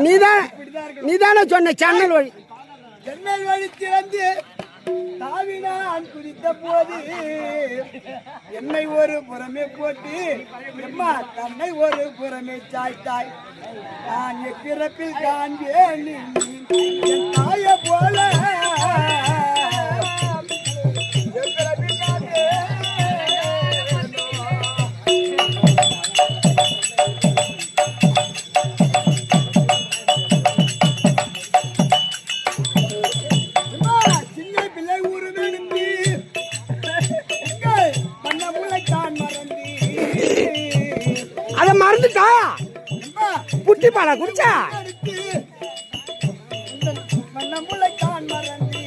நீதானே சொன்ன ஜன்னல் வழி திறந்து தாவினான் குதித்த போது என்னை ஒரு புறமே போட்டு எம்மா தன்னை ஒரு புறமே சாய்த்தாய். நான் எப்பிறப்பில் காண்பேன் என் தாய போல மறந்துட்டா புட்டி பாலா குடிச்சா முளைத்தான் மறந்து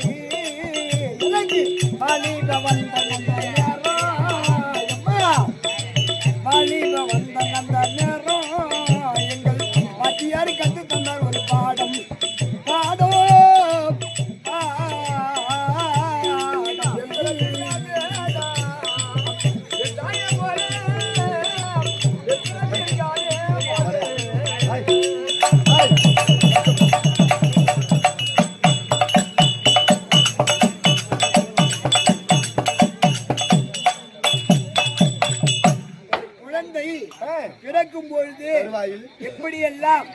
வாலிப வந்த நேரம் எங்கள் பாட்டியார் கற்று தந்தார் ஒரு பாடம் பிறக்கும் பொழுது எப்படியெல்லாம்